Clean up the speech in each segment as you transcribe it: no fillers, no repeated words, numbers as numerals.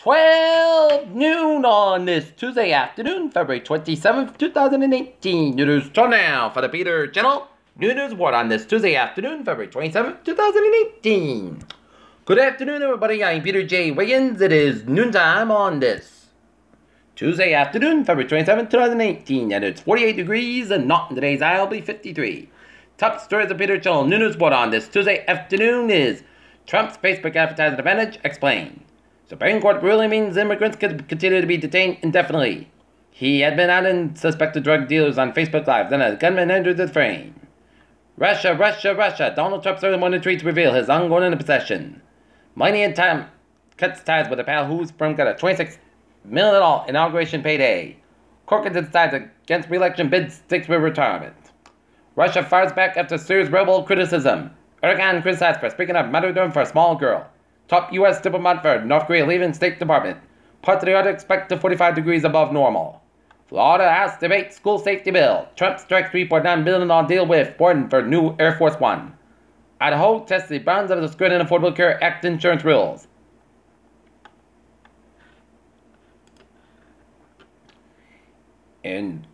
12 noon on this Tuesday afternoon, February 27th, 2018. It is time now for the Peter Channel News Report on this Tuesday afternoon, February 27th, 2018. Good afternoon, everybody. I'm Peter J. Wiggins. It is noontime on this Tuesday afternoon, February 27th, 2018, and it's 48 degrees and not in today's I'll be 53. Top stories of Peter Channel News Report on this Tuesday afternoon is Trump's Facebook advertising advantage explained. Supreme Court ruling means immigrants could continue to be detained indefinitely. He had been out and suspected drug dealers on Facebook Live, then a gunman entered the frame. Russia. Donald Trump's early morning tweets reveal his ongoing possession. Money and time cuts ties with a pal whose firm got a $26 million inauguration payday. Corcoran decides against re-election bid sticks with retirement. Russia fires back after serious rebel criticism. Erdogan criticized for speaking of martyrdom for a small girl. Top U.S. diplomat for North Korea leaving State Department. Parts of the Arctic expect to 45 degrees above normal. Florida House debate school safety bill. Trump strikes $3.9 billion deal with Borden for new Air Force One. Idaho tests the bounds of the Secure and Affordable Care Act insurance rules. In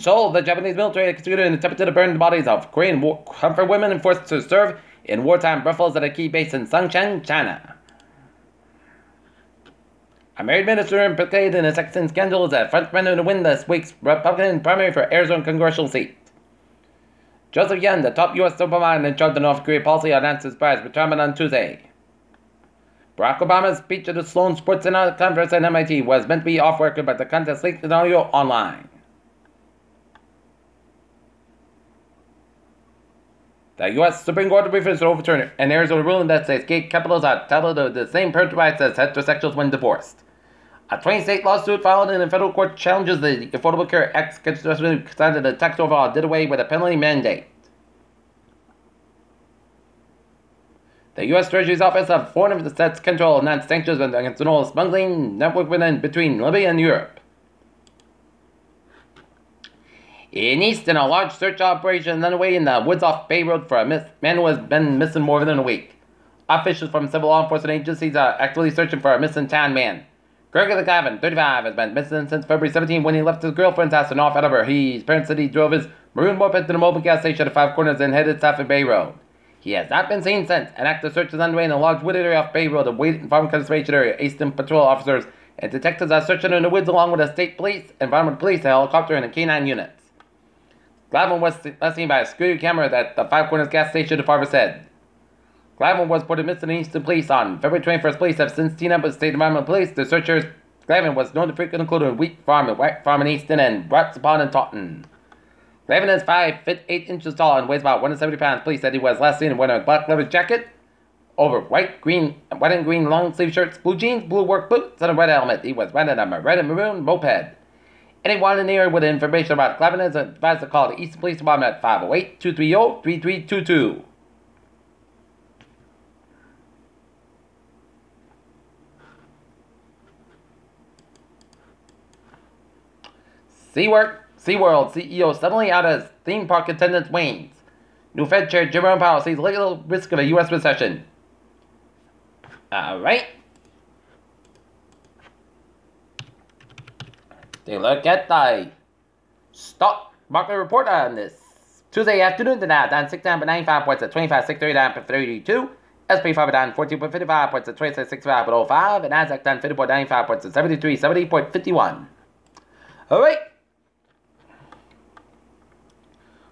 Seoul, the Japanese military executed an attempt to burn the bodies of Korean comfort women forced to serve in wartime rifles at a key base in Songshan, China. A married minister implicated in a sexting scandal is a frontrunner to win this week's Republican primary for Arizona congressional seat. Joseph Yun, the top U.S. diplomat in charge of North Korea policy, announced his surprise retirement on Tuesday. Barack Obama's speech at the Sloan Sports Center conference at MIT was meant to be off record, but the contest leaked in audio online. The U.S. Supreme Court refused to overturn an Arizona ruling that says gay couples are entitled to the same parental rights as heterosexuals when divorced. A 20-state lawsuit filed in a federal court challenges the Affordable Care Act, decided the tax overhaul did away with a penalty mandate. The U.S. Treasury's Office of Foreign Assets Control announced sanctions against an oil smuggling network between Libya and Europe. In Easton, a large search operation is underway in the woods off Bay Road for a man who has been missing more than a week. Officials from several law enforcement agencies are actively searching for a missing town man. Gregory Gavin, 35, has been missing since February 17 when he left his girlfriend's house in North Edinburgh. His parents said he drove his maroon moped to the mobile gas station at Five Corners and headed south of Bay Road. He has not been seen since. An active search is underway in a large wooded area off Bay Road, a Wade Farm Conservation Area. Easton patrol officers and detectives are searching in the woods along with the state police, environmental police, a helicopter, and a canine units. Glavin was last seen by a security camera at the Five Corners gas station, the farmer said. Glavin was reported missing in Easton police on February 21st. Police have since teamed up with state environmental police. The searchers Glavin was known to frequently include a wheat farm and white farm in Easton and Brats Pond and Taunton. Glavin is 5 feet 8 inches tall and weighs about 170 pounds. Police said he was last seen wearing a black leather jacket over white and green long sleeve shirts, blue jeans, blue work boots, and a red helmet. He was riding a red and maroon moped. Anyone in the area with information about Glavin is advised to call the Easton Police Department at 508-230-3322. SeaWorld CEO suddenly out as theme park attendance wanes. New Fed Chair Jerome Powell sees little risk of a U.S. recession. Alright. Take a look at the stock market report on this Tuesday afternoon. The Dow down 6 down by 95 points at 25,630 down for 32. SP 5 down 14.55 points at 26,65.05. And Nasdaq down 50.95 points at 73.70.51. Alright.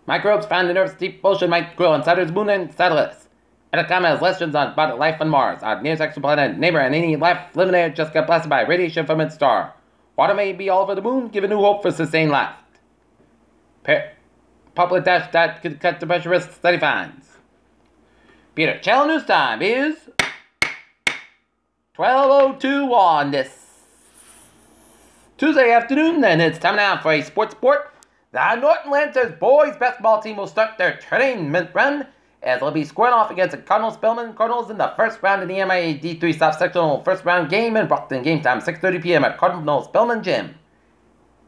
Microbes found in Earth's deep ocean might grow on Saturn's moon and satellites. Atacama has lessons on about life on Mars. Our nearest exoplanet neighbor and any life living there just got blasted by radiation from its star. Water may be all over the moon, giving new hope for sustained life. Popular dash that could cut the pressure risk study finds. Peter Channel News Time is 12:02 on this Tuesday afternoon, and it's time now for a sports report. The Norton Lancers boys basketball team will start their tournament run as they'll be squaring off against the Cardinals in the first round of the MIA D3 South Sectional first round game in Brockton. Game time 6:30 p.m. at Cardinal Spellman Gym.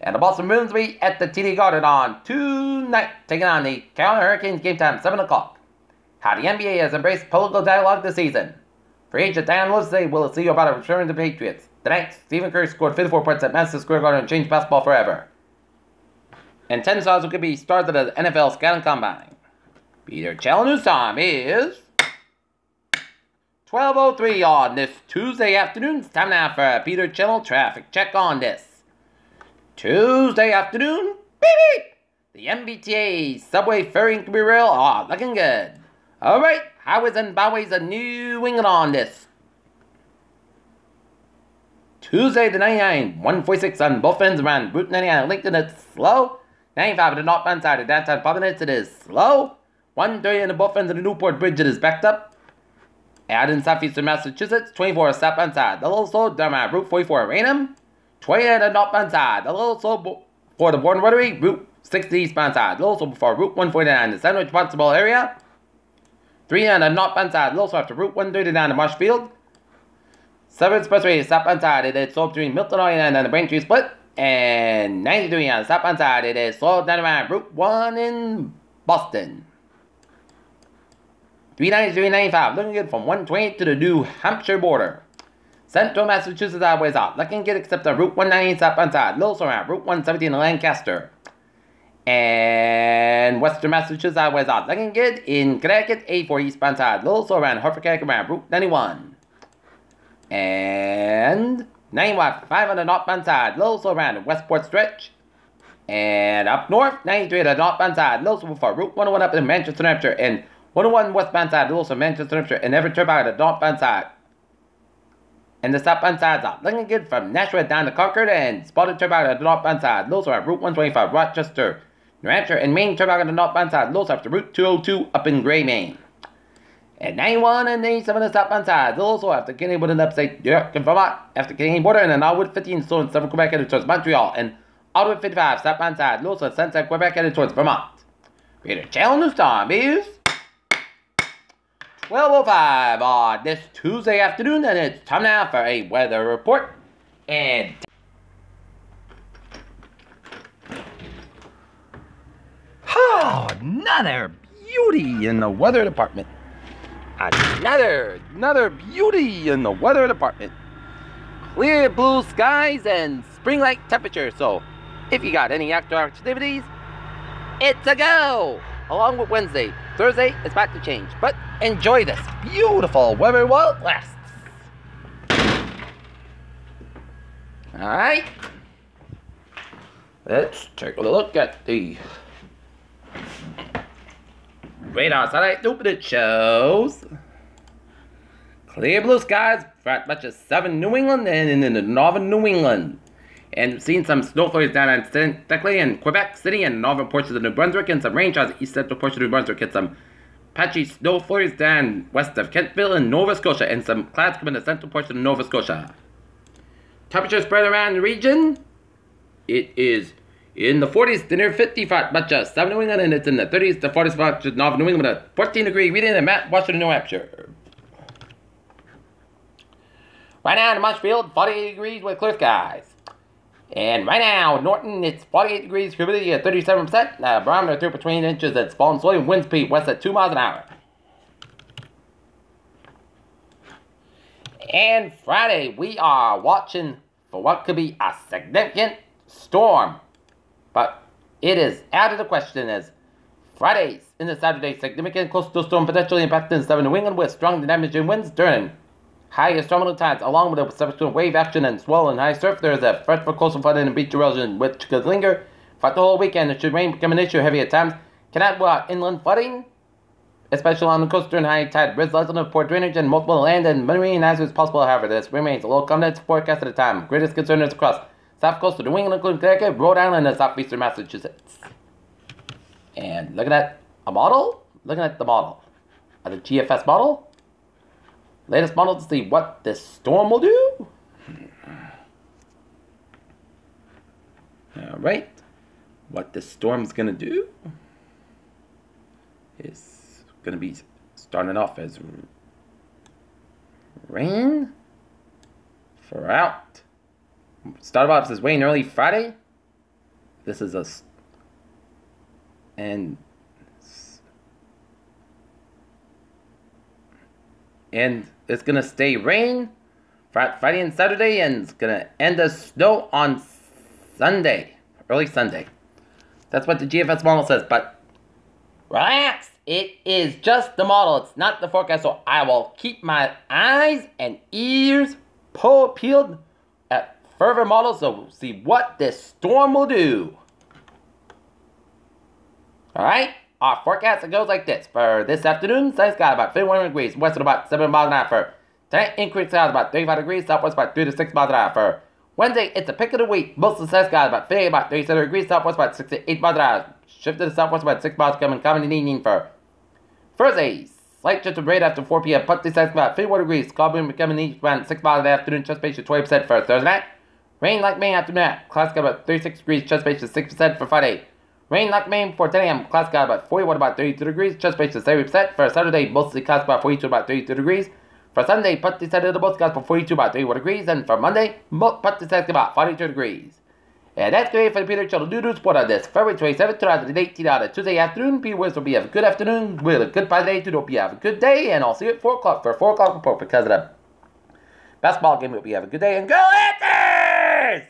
And the Boston Bruins will be at the TD Garden on tonight, taking on the Carolina Hurricanes. Game time 7 o'clock. How the NBA has embraced political dialogue this season. Free agent analysts say, will it see about a return to the Patriots? Tonight, Stephen Curry scored 54 points at Madison Square Garden and changed basketball forever. And 10 stars who could be stars of the NFL Scouting Combine. Peter Chell news time is 12:03 on this Tuesday afternoon. It's time now for a Peter Channel traffic check on this Tuesday afternoon. Beep beep! The MBTA subway ferry and commuter rail are looking good. Alright, highways and byways of New England on this Tuesday the 99, 146 on both ends around Route 99 Lincoln, it's slow. 95 at the northbound side of downtown Providence, it is slow. 130 on the both ends of the Newport Bridge, it is backed up. Out in southeastern Massachusetts, 24 southbound side, the little slow down at Route 44 Raynham. 20 on the northbound side, the little slow for the Bourne Rotary, Route 60 eastbound side, the little slow before Route 149, the Sandwich Possible area. 3 on the northbound side, a little slow after Route 139 in Marshfield. 7 Expressway southbound side, it is slow between Milton Island and the Braintree Split. And 93 on the southbound side, it is slow down around Route 1 in Boston. 393 and 95, looking good from 128 to the New Hampshire border. Central Massachusetts highways out, looking good except on Route 198 southbound side, little slow around Route 117 in Lancaster. And Western Massachusetts highways out, looking good in Connecticut, 84 eastbound side, little slow around Hartford, Connecticut around Route 91. And 95 on the northbound side, little slow around the Westport stretch. And up north, 93 on the northbound side, little slow for Route 101 up in Manchester, New Hampshire, and 101 westbound side, little slow Manchester, New Hampshire, and every turn out of the northbound side. And the southbound side's out, looking good from Nashua down to Concord, and spotted turn out of the northbound side, little slow at Route 125, Rochester, New Hampshire, and Maine turn out of the northbound side, little slow after Route 202 up in Gray, Maine. At 91 and 87 on the southbound side, also after Canadian border in upstate New York and Vermont, after Canadian border, and an Outwood 15 slow in southern Quebec headed towards Montreal, and Outwood 55 southbound side, also Sunset Quebec headed towards Vermont. Peter Channel news time is 12:05 on this Tuesday afternoon, and it's time now for a weather report. And another beauty in the weather department. Another beauty in the weather department. Clear blue skies and spring-like temperatures. So, if you got any outdoor activities, it's a go. Along with Wednesday, Thursday is about to change. But enjoy this beautiful weather while it lasts. All right. Let's take a look at the radar satellite loop. It shows clear blue skies for as much as southern New England and in the northern New England. And we've seen some snow flurries down in St. Declan and Quebec City and northern portions of New Brunswick, and some rain showers east central portion of New Brunswick, and some patchy snow flurries down west of Kentville and Nova Scotia, and some clouds coming in the central portion of Nova Scotia. Temperature spread around the region. It is in the 40s to near 50 for much of southern New England, and it's in the 30s to 40s for much of northern New England, at 14-degree reading in Mount Washington, New Hampshire. Right now in Marshfield, 48 degrees with clear skies. And right now, Norton, it's 48 degrees, humidity at 37%. Barometer 3 between inches, it's falling slowly. Wind speed west at 2 miles an hour. And Friday, we are watching for what could be a significant storm. But it is out of the question as Fridays into Saturday, significant coastal storm potentially impacting southern New England with strong damaging winds during higher terminal tides, along with a subsequent wave action and swell and high surf. There is a threat for coastal flooding and beach erosion, which could linger throughout the whole weekend. It should rain become an issue heavy at times. Cannot block inland flooding, especially along the coast during high tide. Risks less than poor drainage and multiple land and marine hazards possible. However, this remains a low confidence forecast at a time. Greatest concern is across south coast of New England, including Connecticut, Rhode Island, and southeastern Massachusetts. And looking at a model, looking at the model, the GFS model. Latest model to see what this storm will do. Alright. What this storm's gonna do is gonna be starting off as rain throughout. Started off as rain early Friday. This is And it's going to stay rain Friday and Saturday, and it's going to end as snow on Sunday, early Sunday. That's what the GFS model says, but relax. It is just the model. It's not the forecast, so I will keep my eyes and ears peeled at further models, so we'll see what this storm will do. Alright, our forecast goes like this. For this afternoon, sunny sky about 51 degrees, west at about 7 miles an hour. For tonight, increased skies about 35 degrees, southwest about 3 to 6 miles an hour. For Wednesday, it's a pick of the week. Most of the sunny skies about 37 degrees, southwest about 6 to 8 miles an hour. Shift to the southwest about 6 miles coming in the evening. For Thursday, slight shift of rain after 4 p.m. Partly sunny about 51 degrees. Cloud wind becoming east around 6 miles in the afternoon. Chest base to 20% for Thursday night. Rain like Maine after midnight. Cloud sky about 36 degrees. Chest base to 6% for Friday. Rain like Maine for 10 a.m. Cloud sky about 41 about 32 degrees. Chest base to 70% for Saturday. Mostly clouds about 42 about 32 degrees. For Sunday, partly sunny to both skies for 42 about 31 degrees. And for Monday, partly sunny about 42 degrees. And that's great for the Peter Channel Noodle Sport on this February 27th, 2018 on a Tuesday afternoon. Peter Willis will be have a good afternoon, with a good part of the day. Hope you have a good day, and I'll see you at 4 o'clock for a 4 o'clock report because of the basketball game. Hope you have a good day, and go Lakers!